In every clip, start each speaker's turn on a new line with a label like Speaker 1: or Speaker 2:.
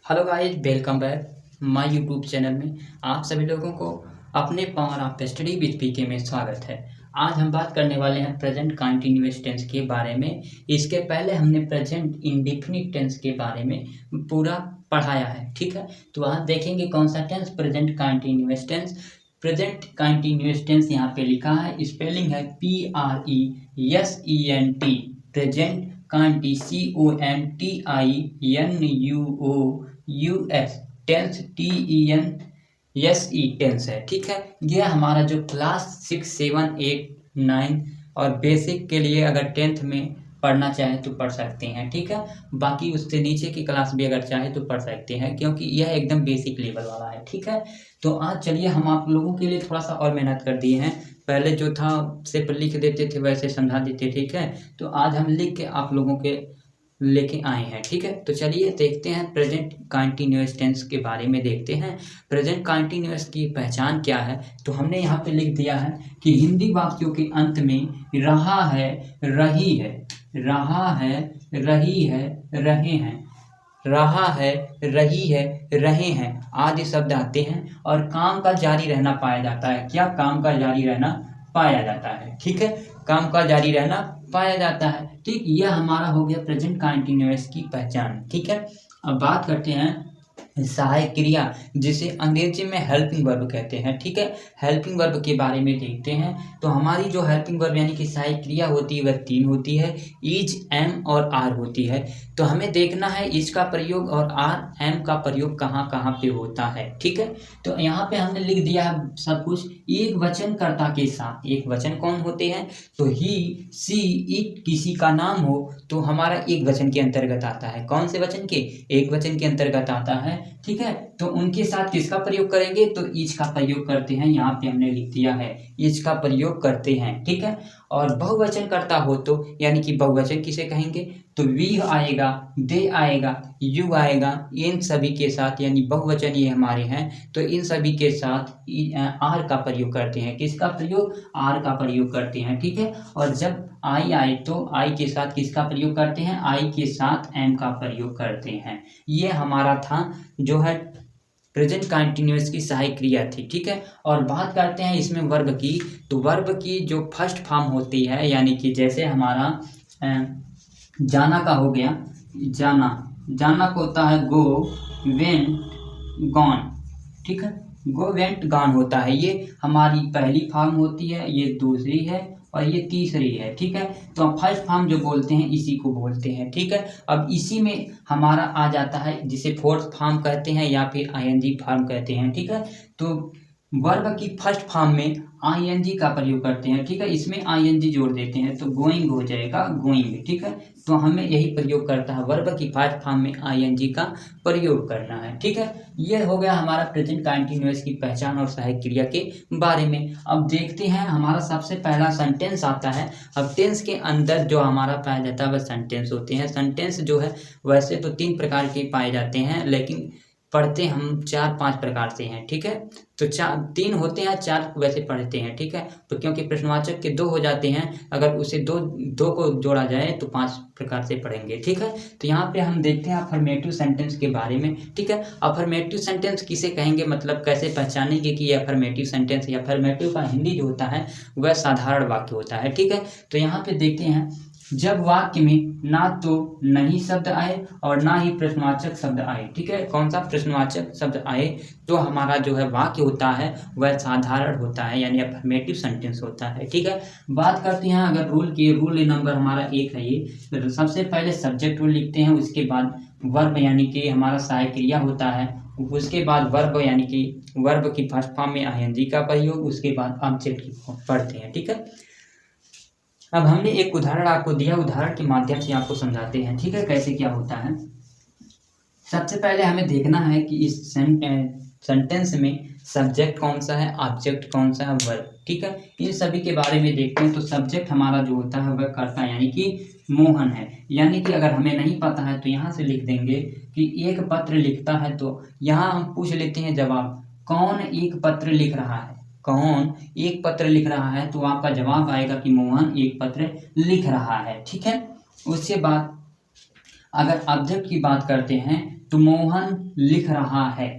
Speaker 1: Hello guys, welcome back my YouTube channel में आप सभी लोगों को अपने पावर ऑफ स्टडी विद पीके में स्वागत है। आज हम बात करने वाले हैं प्रेजेंट कंटिन्यूअस टेंस के बारे में। इसके पहले हमने प्रेजेंट इंडेफिनिट टेंस के बारे में पूरा पढ़ाया है, ठीक है। तो आज देखेंगे कौन सा tense present continuous tense. Present continuous tense यहाँ पे लिखा है, स्पेलिंग है PRESENT, प्रेजेंट कांटी CONTINUOUS, टेंस TENSE टेंस है, ठीक है। यह हमारा जो क्लास 6, 7, 8, 9 और बेसिक के लिए अगर 10th में पढ़ना चाहे तो पढ़ सकते हैं, ठीक है। बाकी उससे नीचे की क्लास भी अगर चाहे तो पढ़ सकते हैं, क्योंकि यह एकदम बेसिक लेवल वाला है, ठीक है। तो आज चलिए हम आप लोगों के लिए थोड़ा सा और मेहनत कर दिए हैं। पहले जो था सिर्फ लिख देते थे, वैसे समझा देते, ठीक है। तो आज हम लिख के आप लोगों के लेके आए हैं, ठीक है। तो चलिए देखते हैं प्रेजेंट कंटिन्यूअस टेंस के बारे में देखते हैं। प्रेजेंट कंटिन्यूअस की पहचान क्या है, तो हमने यहाँ पे लिख दिया है कि हिंदी वाक्यों के अंत में रहा है, रही है, रहा है, रही है, रहे हैं, रहा है, रही है, रहे हैं आदि शब्द आते हैं और काम का जारी रहना पाया जाता है। क्या काम का जारी रहना पाया जाता है, ठीक है। काम का जारी रहना पाया जाता है, ठीक। यह हमारा हो गया प्रेजेंट कंटिन्यूअस की पहचान, ठीक है। अब बात करते हैं सहायक क्रिया, जिसे अंग्रेजी में हेल्पिंग वर्ब कहते हैं, ठीक है। हेल्पिंग वर्ब के बारे में देखते हैं। तो हमारी जो हेल्पिंग वर्ब यानी कि सहायक क्रिया होती है वह 3 होती है, इज, एम और आर होती है। तो हमें देखना है इज का प्रयोग और आर, एम का प्रयोग कहाँ कहाँ पे होता है, ठीक है। तो यहाँ पे हमने लिख दिया है सब कुछ एक वचनकर्ता के साथ। एक वचन कौन होते हैं, तो ही, सी, इट किसी का नाम हो तो हमारा एक वचन के अंतर्गत आता है। कौन से वचन के, एक वचन के अंतर्गत आता है, ठीक है। तो उनके साथ किसका प्रयोग करेंगे, तो इज का प्रयोग करते हैं। यहाँ पे हमने लिख दिया है इज का प्रयोग करते हैं, ठीक है। और बहुवचन करता हो तो यानी कि बहुवचन किसे कहेंगे, तो वी आएगा, दे आएगा, यू आएगा, इन सभी के साथ यानी बहुवचन ये हमारे हैं तो इन सभी के साथ आर का प्रयोग करते हैं। किसका प्रयोग, आर का प्रयोग करते हैं, ठीक है। और जब आई आए तो आई के साथ किसका प्रयोग करते हैं, आई के साथ एम का प्रयोग करते हैं। ये हमारा था जो है प्रेजेंट कंटिन्यूअस की सहायक क्रिया थी, ठीक है। और बात करते हैं इसमें वर्ब की। तो वर्ब की जो फर्स्ट फॉर्म होती है यानी कि जैसे हमारा जाना का हो गया, जाना, जाना को होता है गो, वेंट, गॉन, ठीक है। गो, वेंट, गॉन होता है, ये हमारी पहली फॉर्म होती है, ये दूसरी है और ये तीसरी है, ठीक है। तो हम फर्स्ट फॉर्म जो बोलते हैं इसी को बोलते हैं, ठीक है। अब इसी में हमारा आ जाता है जिसे फोर्थ फॉर्म कहते हैं या फिर आईएनजी फॉर्म कहते हैं, ठीक है। तो वर्ब की फर्स्ट फॉर्म में आईएनजी का प्रयोग करते हैं, ठीक है। इसमें आईएनजी जोड़ देते हैं तो गोइंग हो जाएगा, गोइंग, ठीक है। तो हमें यही प्रयोग करता है, वर्ब की फर्स्ट फॉर्म में आईएनजी का प्रयोग करना है, ठीक है। ये हो गया हमारा प्रेजेंट कंटिन्यूअस की पहचान और सहायक क्रिया के बारे में। अब देखते हैं हमारा सबसे पहला सेंटेंस आता है। अब टेंस के अंदर जो हमारा पाया जाता है वह सेंटेंस होते हैं। सेंटेंस जो है वैसे तो 3 प्रकार के पाए जाते हैं, लेकिन पढ़ते हम 4-5 प्रकार से हैं, ठीक है। तो 3 होते हैं, 4 वैसे पढ़ते हैं, ठीक है। तो क्योंकि प्रश्नवाचक के 2 हो जाते हैं, अगर उसे दो को जोड़ा जाए तो 5 प्रकार से पढ़ेंगे, ठीक है। तो यहाँ पे हम देखते हैं अफर्मेटिव सेंटेंस के बारे में, ठीक है। अफर्मेटिव सेंटेंस किसे कहेंगे, मतलब कैसे पहचानेंगे कि ये अफर्मेटिव सेंटेंस या अफर्मेटिव का हिंदी जो होता है वह साधारण वाक्य होता है, ठीक है। तो यहाँ पे देखते हैं जब वाक्य में ना तो नहीं शब्द आए और ना ही प्रश्नवाचक शब्द आए, ठीक है। कौन सा, प्रश्नवाचक शब्द आए तो हमारा जो है वाक्य होता है वह साधारण होता है यानी अफर्मेटिव सेंटेंस होता है, ठीक है। बात करते हैं अगर रूल की, रूल नंबर हमारा 1 है ये। तो सबसे पहले सब्जेक्ट रूल लिखते हैं, उसके बाद वर्ब यानी कि हमारा सहायक क्रिया होता है, उसके बाद वर्ब यानी कि वर्ब की फर्स्ट फॉर्म में आईएनजी का प्रयोग, उसके बाद ऑब्जेक्ट की पढ़ते हैं, ठीक है। अब हमने एक उदाहरण आपको दिया, उदाहरण के माध्यम से आपको समझाते हैं, ठीक है, कैसे क्या होता है। सबसे पहले हमें देखना है कि इस सेंटेंस में सब्जेक्ट कौन सा है, ऑब्जेक्ट कौन सा है, वर्ब, ठीक है। इन सभी के बारे में देखते हैं। तो सब्जेक्ट हमारा जो होता है वह कर्ता यानी कि मोहन है, यानी कि अगर हमें नहीं पता है तो यहाँ से लिख देंगे कि एक पत्र लिखता है। तो यहाँ हम पूछ लेते हैं जवाब, कौन एक पत्र लिख रहा है, कौन एक पत्र लिख रहा है, तो आपका जवाब आएगा कि मोहन एक पत्र लिख रहा है, ठीक है। उसके बाद अगर ऑब्जेक्ट की बात करते हैं तो मोहन लिख रहा है,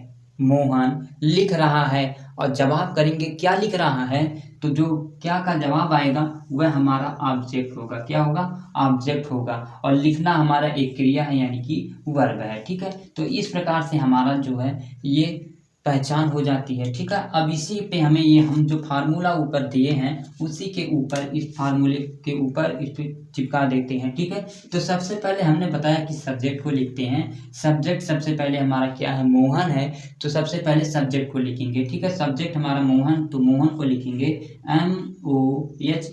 Speaker 1: मोहन लिख रहा है। और जवाब करेंगे क्या लिख रहा है, तो जो क्या का जवाब आएगा वह हमारा ऑब्जेक्ट होगा। क्या होगा? ऑब्जेक्ट होगा। और लिखना हमारा एक क्रिया है यानी कि वर्ब है। ठीक है, तो इस प्रकार से हमारा जो है ये पहचान हो जाती है। ठीक है, अब इसी पे हमें ये हम जो फार्मूला ऊपर दिए हैं उसी के ऊपर, इस फार्मूले के ऊपर इस पे चिपका देते हैं। ठीक है, तो सबसे पहले हमने बताया कि सब्जेक्ट को लिखते हैं। सब्जेक्ट सबसे पहले हमारा क्या है? मोहन है। तो सबसे पहले सब्जेक्ट को लिखेंगे। ठीक है, सब्जेक्ट हमारा मोहन, तो मोहन को लिखेंगे MOHAN,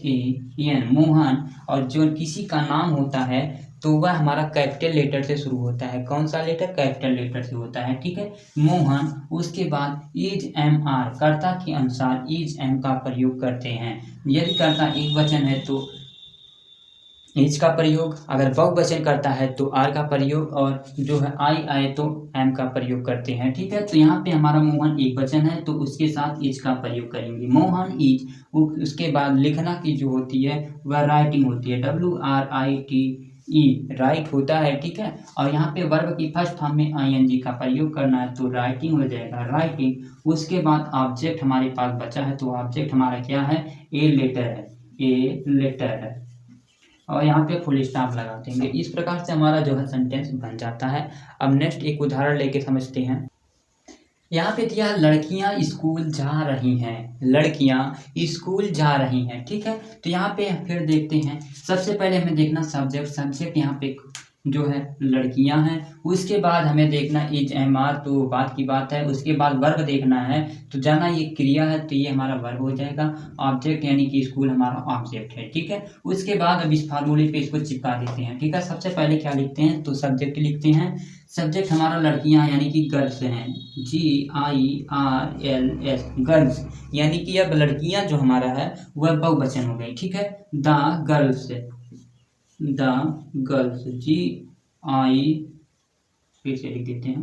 Speaker 1: मोहन। और जो किसी का नाम होता है तो वह हमारा कैपिटल लेटर से शुरू होता है। कौन सा लेटर? कैपिटल लेटर से होता है। ठीक है, मोहन। उसके बाद इज MR, कर्ता के अनुसार इज M का प्रयोग करते हैं। यदि कर्ता एक वचन है तो इज का प्रयोग, अगर बहुवचन करता है तो आर का प्रयोग, और जो है आई आए तो एम का प्रयोग करते हैं। ठीक है, तो यहाँ पे हमारा मोहन एक वचन है तो उसके साथ इज का प्रयोग करेंगे, मोहन इज। उसके बाद लिखना की जो होती है वह राइटिंग होती है, WRITE, राइट होता है। ठीक है, और यहाँ पे वर्ब की फर्स्ट फॉर्म में ING का प्रयोग करना है तो राइटिंग हो जाएगा, राइटिंग। उसके बाद ऑब्जेक्ट हमारे पास बचा है, तो ऑब्जेक्ट हमारा क्या है? ए लेटर है, ए लेटर है। और यहाँ पे फुल स्टॉप लगा देंगे। इस प्रकार से हमारा जो है सेंटेंस बन जाता है। अब नेक्स्ट एक उदाहरण लेके समझते हैं। यहाँ पे दिया लड़कियां स्कूल जा रही हैं, लड़कियां स्कूल जा रही हैं। ठीक है, तो यहाँ पे फिर देखते हैं। सबसे पहले हमें देखना सब्जेक्ट, सब्जेक्ट यहाँ पे जो है लड़कियां हैं। उसके बाद हमें देखना इज MR, तो बात की बात है। उसके बाद वर्ब देखना है, तो जाना ये क्रिया है तो ये हमारा वर्ब हो जाएगा। ऑब्जेक्ट यानी कि स्कूल हमारा ऑब्जेक्ट है। ठीक है, उसके बाद अब इस फार्मूले पे इसको चिपका देते हैं। ठीक है, सबसे पहले क्या लिखते हैं? तो सब्जेक्ट लिखते हैं। सब्जेक्ट हमारा लड़कियां यानी कि गर्ल्स हैं, GIRLS, गर्ल्स। यानी कि अब लड़कियां जो हमारा है वह बहुवचन हो गई। ठीक है, the girls, the girls, GI, फिर से लिख देते हैं,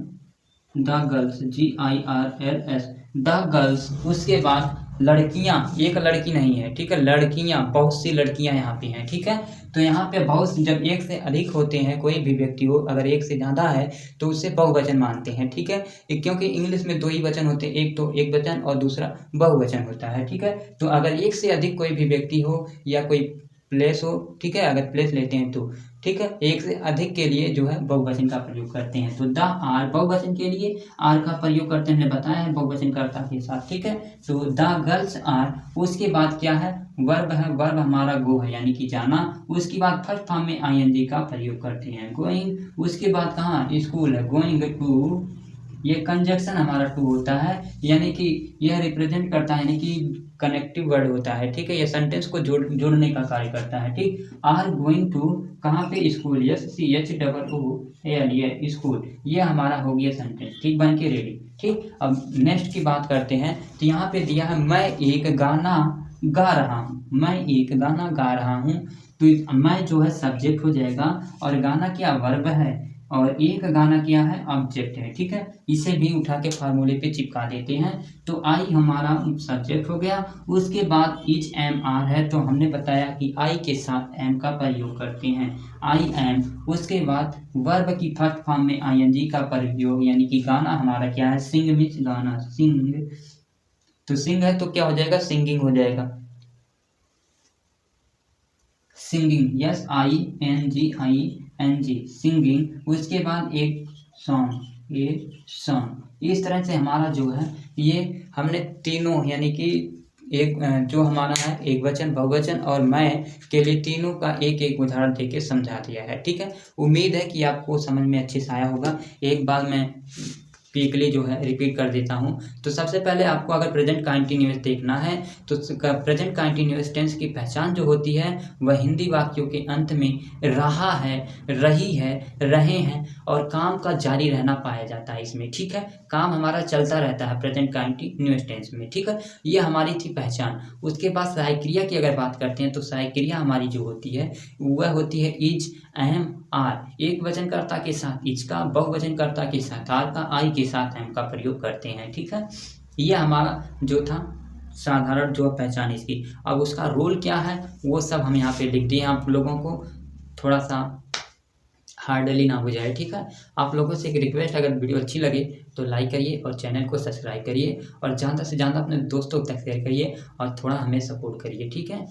Speaker 1: the girls, GIRLS, the girls. उसके बाद लड़कियां, एक लड़की नहीं है। ठीक है, लड़कियां, बहुत सी लड़कियां यहाँ पे हैं। ठीक है, तो यहाँ पे बहुत, जब एक से अधिक होते हैं, कोई भी व्यक्ति हो, अगर एक से ज़्यादा है तो उससे बहुवचन मानते हैं। ठीक है, क्योंकि इंग्लिश में दो ही वचन होते हैं, एक तो एक वचन और दूसरा बहुवचन होता है। ठीक है, तो अगर एक से अधिक कोई भी व्यक्ति हो या कोई प्लेस हो, ठीक है, अगर प्लेस लेते हैं तो, ठीक है, एक से अधिक के लिए जो है बहुवचन का प्रयोग करते हैं। तो द आर, बहुवचन के लिए आर का प्रयोग करते हैं, हमने बताया है, बहुवचन कर्ता के साथ। ठीक है, तो द गर्ल्स आर। उसके बाद क्या है? वर्ब है, वर्ब हमारा गो है यानी कि जाना। उसके बाद फर्स्ट फॉर्म में ING का प्रयोग करते हैं, गोइंग। उसके बाद कहाँ? स्कूल है, गोइंग टू। ये कंजक्शन हमारा टू होता है, यानी कि यह रिप्रेजेंट करता है, यानी कि कनेक्टिव वर्ड होता है। ठीक है, ये सेंटेंस को जोड़ने का कार्य करता है। ठीक, आर गोइंग टू, कहाँ पे? स्कूल, SCHOOL, ये स्कूल। ये हमारा हो गया सेंटेंस। ठीक, बन के रेडी। ठीक, अब नेक्स्ट की बात करते हैं। तो यहाँ पे दिया है मैं एक गाना गा रहा हूँ, मैं एक गाना गा रहा हूँ। तो मैं जो है सब्जेक्ट हो जाएगा, और गाना क्या? वर्ब है, और एक गाना क्या है? ऑब्जेक्ट है। ठीक है, इसे भी उठा के फार्मूले पे चिपका देते हैं। तो आई हमारा सब्जेक्ट हो गया। उसके बाद इज MR है, तो हमने बताया कि आई के साथ M का प्रयोग करते हैं, I am। उसके बाद वर्ब की फर्स्ट फॉर्म में ING का प्रयोग, यानी कि गाना हमारा क्या है? सिंग, मीन्स गाना, सिंग। तो सिंग है तो क्या हो जाएगा? सिंगिंग हो जाएगा, सिंगिंग, SINGING, सिंगिंग। उसके बाद एक सॉन्ग, इस तरह से हमारा जो है ये हमने तीनों, यानी कि एक जो हमारा है एक वचन, बहुवचन और मैं के लिए तीनों का एक एक उदाहरण देके समझा दिया है। ठीक है, उम्मीद है कि आपको समझ में अच्छे से आया होगा। एक बार मैं क्विकली जो है रिपीट कर देता हूँ। तो सबसे पहले आपको अगर प्रेजेंट कंटिन्यूअस देखना है तो प्रेजेंट कंटिन्यूअस टेंस की पहचान जो होती है वह हिंदी वाक्यों के अंत में रहा है, रही है, रहे हैं और काम का जारी रहना पाया जाता है इसमें। ठीक है, काम हमारा चलता रहता है प्रेजेंट कंटिन्यूअस टेंस में। ठीक है, ये हमारी थी पहचान। उसके बाद सहायक क्रिया की अगर बात करते हैं तो सहायक क्रिया हमारी जो होती है वह होती है इज, MR। एक वचनकर्ता के साथ इज का, बहुवचनकर्ता के साथ आर का, आई के साथ M का प्रयोग करते हैं। ठीक है, ये हमारा जो था साधारण जो पहचान इसकी। अब उसका रोल क्या है वो सब हम यहाँ पे लिख दिए आप लोगों को। थोड़ा सा हार्डली ना हो जाए, ठीक है। आप लोगों से एक रिक्वेस्ट, अगर वीडियो अच्छी लगे तो लाइक करिए और चैनल को सब्सक्राइब करिए और ज़्यादा से ज़्यादा अपने दोस्तों तक शेयर करिए और थोड़ा हमें सपोर्ट करिए, ठीक है।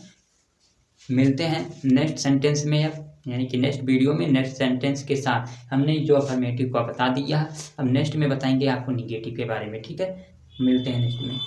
Speaker 1: मिलते हैं नेक्स्ट सेंटेंस में, अब यानी कि नेक्स्ट वीडियो में नेक्स्ट सेंटेंस के साथ। हमने जो अफर्मेटिव को बता दिया, अब नेक्स्ट में बताएंगे आपको निगेटिव के बारे में, ठीक है। मिलते हैं नेक्स्ट में।